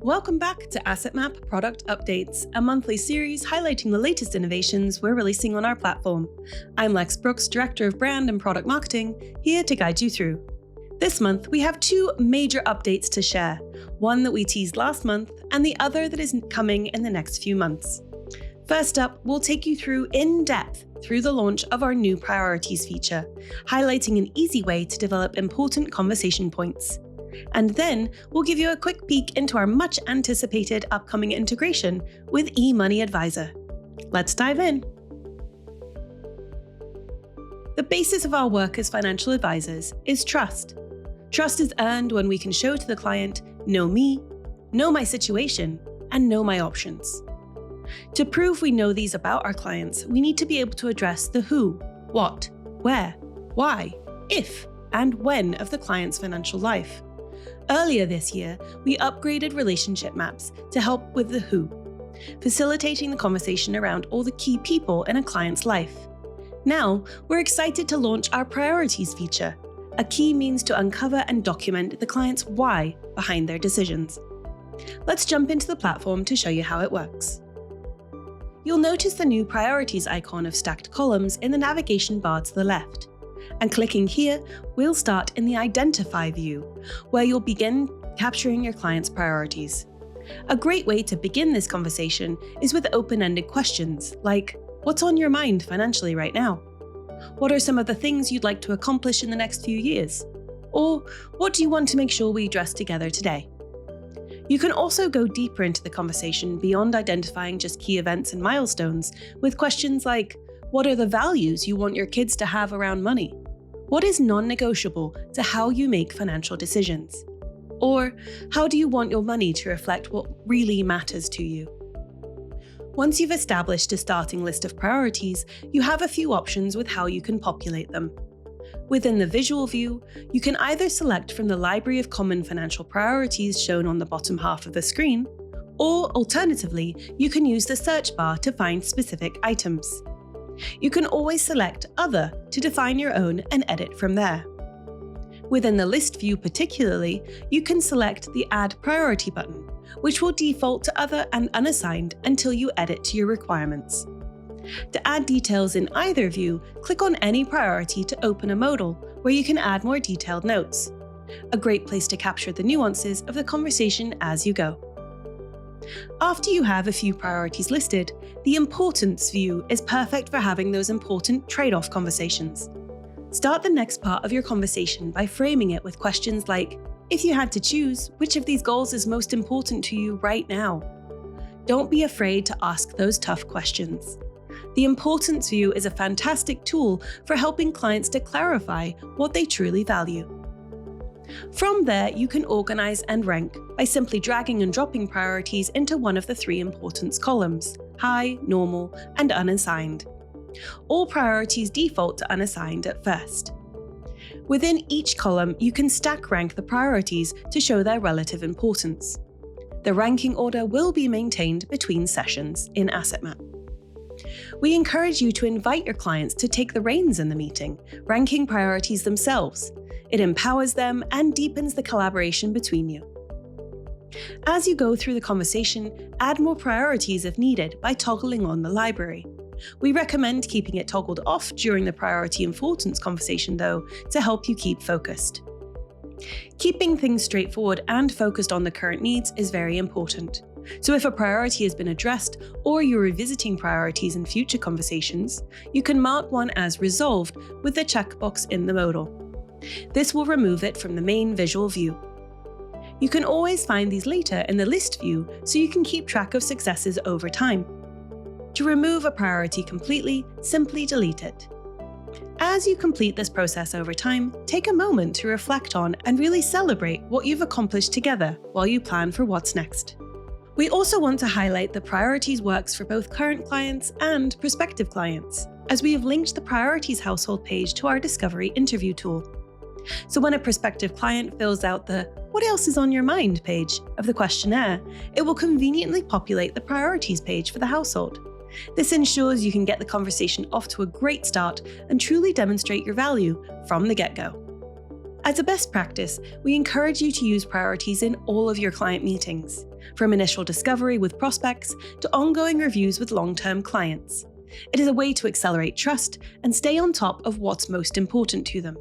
Welcome back to AssetMap Product Updates, a monthly series highlighting the latest innovations we're releasing on our platform. I'm Lex Brooks, Director of Brand and Product Marketing, here to guide you through. This month, we have two major updates to share, one that we teased last month and the other that is coming in the next few months. First up, we'll take you through in-depth through the launch of our new Priorities feature, highlighting an easy way to develop important conversation points. And then we'll give you a quick peek into our much anticipated upcoming integration with eMoney Advisor. Let's dive in. The basis of our work as financial advisors is trust. Trust is earned when we can show to the client, know me, know my situation, and know my options. To prove we know these about our clients, we need to be able to address the who, what, where, why, if, and when of the client's financial life. Earlier this year, we upgraded relationship maps to help with the who, facilitating the conversation around all the key people in a client's life. Now, we're excited to launch our Priorities feature, a key means to uncover and document the client's why behind their decisions. Let's jump into the platform to show you how it works. You'll notice the new Priorities icon of stacked columns in the navigation bar to the left. And clicking here, we'll start in the Identify view, where you'll begin capturing your client's priorities. A great way to begin this conversation is with open-ended questions like, what's on your mind financially right now? What are some of the things you'd like to accomplish in the next few years? Or what do you want to make sure we address together today? You can also go deeper into the conversation beyond identifying just key events and milestones with questions like, what are the values you want your kids to have around money? What is non-negotiable to how you make financial decisions? Or how do you want your money to reflect what really matters to you? Once you've established a starting list of priorities, you have a few options with how you can populate them. Within the visual view, you can either select from the library of common financial priorities shown on the bottom half of the screen, or alternatively, you can use the search bar to find specific items. You can always select Other to define your own and edit from there. Within the list view particularly, you can select the Add Priority button, which will default to Other and Unassigned until you edit to your requirements. To add details in either view, click on any priority to open a modal where you can add more detailed notes. A great place to capture the nuances of the conversation as you go. After you have a few priorities listed, the Importance view is perfect for having those important trade-off conversations. Start the next part of your conversation by framing it with questions like, if you had to choose, which of these goals is most important to you right now? Don't be afraid to ask those tough questions. The Importance view is a fantastic tool for helping clients to clarify what they truly value. From there, you can organize and rank by simply dragging and dropping priorities into one of the three importance columns: high, normal, and unassigned. All priorities default to unassigned at first. Within each column, you can stack rank the priorities to show their relative importance. The ranking order will be maintained between sessions in AssetMap. We encourage you to invite your clients to take the reins in the meeting, ranking priorities themselves. It empowers them and deepens the collaboration between you. As you go through the conversation, add more priorities if needed by toggling on the library. We recommend keeping it toggled off during the priority importance conversation though, to help you keep focused. Keeping things straightforward and focused on the current needs is very important. So if a priority has been addressed or you're revisiting priorities in future conversations, you can mark one as resolved with the checkbox in the modal. This will remove it from the main visual view. You can always find these later in the list view so you can keep track of successes over time. To remove a priority completely, simply delete it. As you complete this process over time, take a moment to reflect on and really celebrate what you've accomplished together while you plan for what's next. We also want to highlight that Priorities works for both current clients and prospective clients, as we have linked the Priorities household page to our Discovery interview tool. So when a prospective client fills out the What else is on your mind page of the questionnaire, it will conveniently populate the Priorities page for the household. This ensures you can get the conversation off to a great start and truly demonstrate your value from the get-go. As a best practice, we encourage you to use priorities in all of your client meetings. from initial discovery with prospects to ongoing reviews with long-term clients. It is a way to accelerate trust and stay on top of what's most important to them.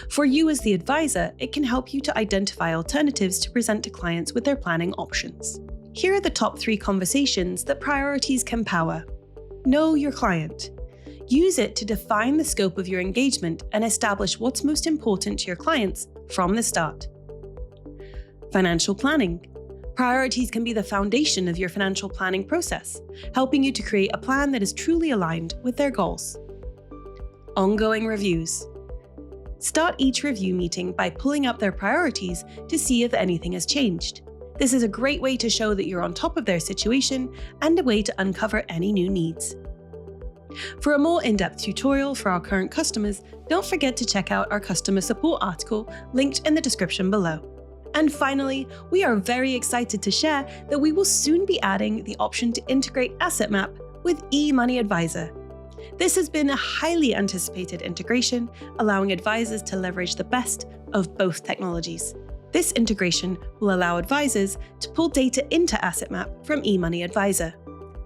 For you as the advisor, it can help you to identify alternatives to present to clients with their planning options. Here are the top 3 conversations that Priorities can power. Know your client. Use it to define the scope of your engagement and establish what's most important to your clients from the start. Financial planning. Priorities can be the foundation of your financial planning process, helping you to create a plan that is truly aligned with their goals. Ongoing reviews. Start each review meeting by pulling up their priorities to see if anything has changed. This is a great way to show that you're on top of their situation and a way to uncover any new needs. For a more in-depth tutorial for our current customers, don't forget to check out our customer support article linked in the description below. And finally, we are very excited to share that we will soon be adding the option to integrate AssetMap with eMoney Advisor. This has been a highly anticipated integration, allowing advisors to leverage the best of both technologies. This integration will allow advisors to pull data into AssetMap from eMoney Advisor.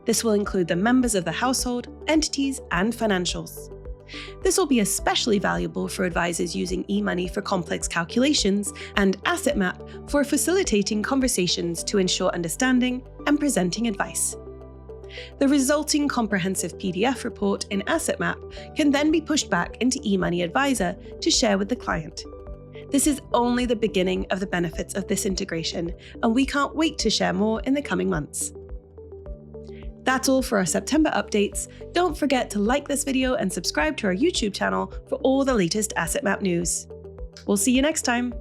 This will include the members of the household, entities, and financials. This will be especially valuable for advisors using eMoney for complex calculations and AssetMap for facilitating conversations to ensure understanding and presenting advice. The resulting comprehensive PDF report in AssetMap can then be pushed back into eMoney Advisor to share with the client. This is only the beginning of the benefits of this integration, and we can't wait to share more in the coming months. That's all for our September updates. Don't forget to like this video and subscribe to our YouTube channel for all the latest AssetMap news. We'll see you next time.